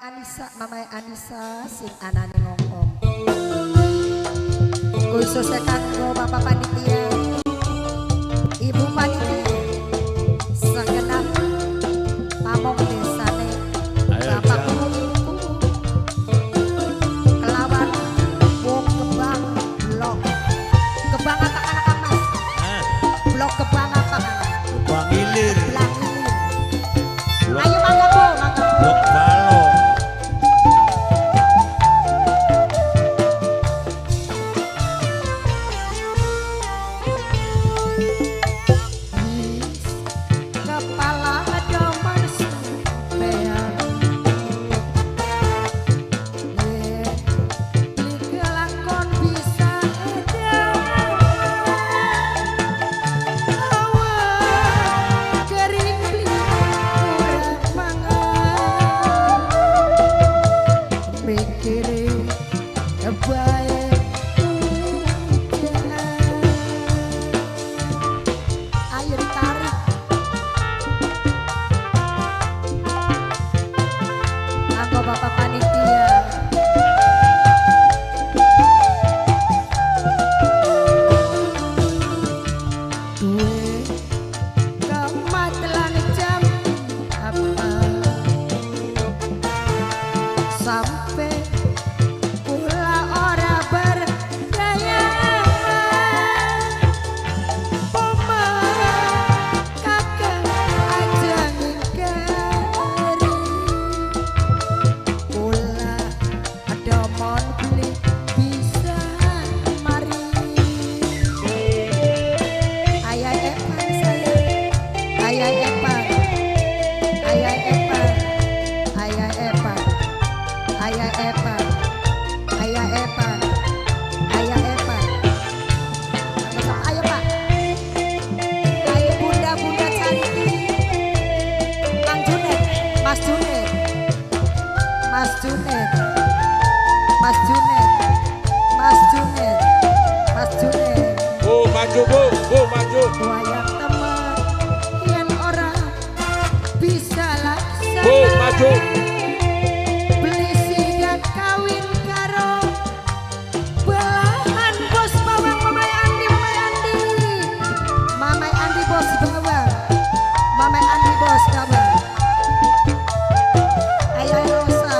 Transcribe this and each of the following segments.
Mamai Anissa sing anane ngomong. Khusus kanggo Bapak panitia, Ibu panitia, segenap pamong desane, Bapak guru kelawan wong Kebang blok. Kebang apa anak Mas? Blok Kebang apa? Kebang Ilir. Ayo mangga Bu, mangga. Blok Balong. Kepala doman sampean beli kelakon bisa awan kering beli kurang mangan mikirin kebaik ayo ditarik anggo Bapak panitia. Duwe kematelan jam apa sampai pula ora berdaya poma kakek aja ngingkari pula ada mon beli bisa mari ayah Epan saya ayah Epan ayah Epan ayah Epan ayah Epan ayah Epan ayah Epan ayo Pak ayo bunda-bunda cantik Kang Junet Mas Junet Mas Junet Mas Junet Mas Junet Mas Junet Bu, maju Bu maju. wayang teman yen ora bisa laksana Bu, maju. beli sigat kawin karo belahan bos bawang Mamai Andi Mamai Andi bos bawang Mamai Andi bos bawang ayah Rosa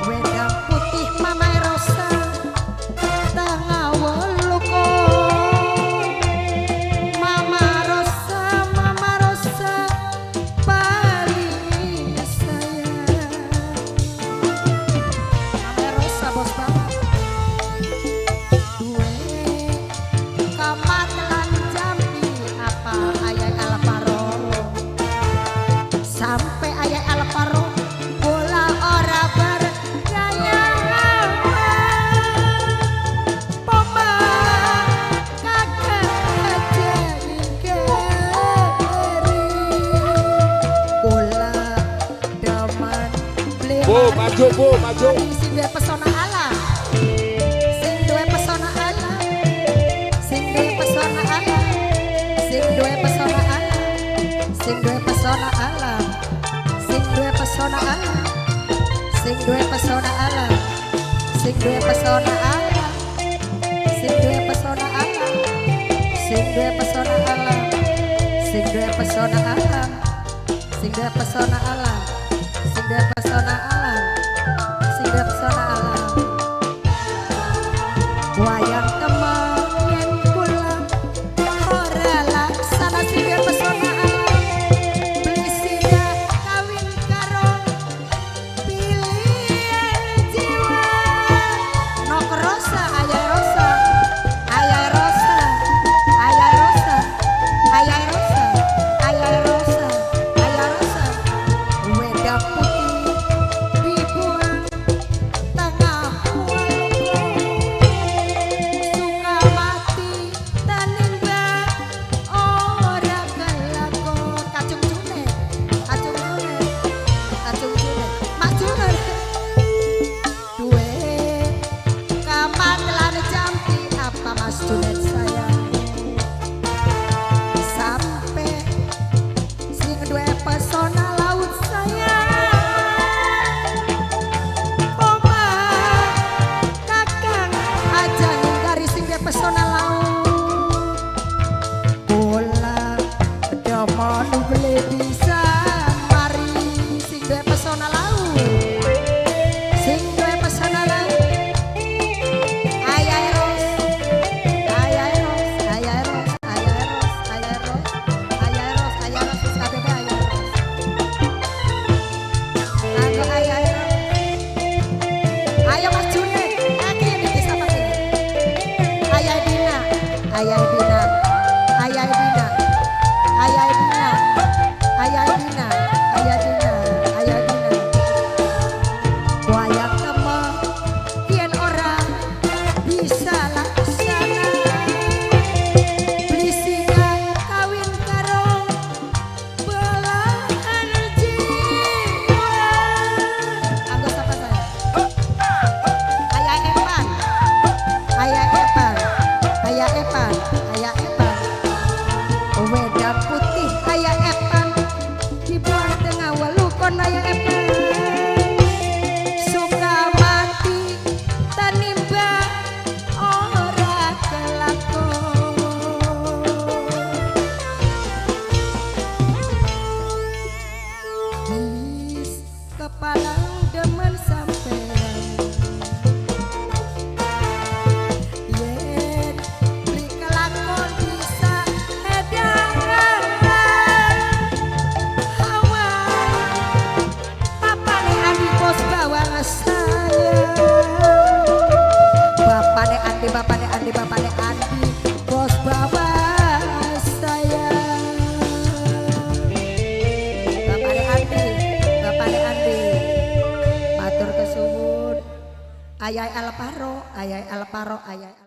wedang putih Mamai Rosa tengah weluko Mama Rosa paling sayang Mamai Rosa bos bawang duwe kamatelan jambi apa ayah Alparo sampai ayah Alparo bola ora berdaya poma kakek aja ngingkari bola daman beli Bu, maju Bu, maju. sing duwe pesona alam sing duwe pesona alam sing duwe pesona alam sing duwe pesona alam sing duwe pesona alam sing duwe pesona alam sing duwe pesona alam sing duwe pesona alam sing duwe pesona alam sing duwe pesona alam sing duwe pesona alam sing duwe pesona alam sing duwe pesona alam sing duwe pesona alam wayang temen yen kula ora laksana sing duwe pesona alam beli sigat kawin karo pilihan jiwa nok Rosa ayah Rosa ayah Rosa ayah Rosa ayah Rosa ayah Rosa ayah Rosa wedang putih saya emang suka mati tanimba ora kelakon. Gelis kepala demen sampean yen beli kelakon bisa edaran hawa papane Andi bos bawang saya bapane Andi bos bawang saya bapane Andi matur kesuwun ayai Alparo ayai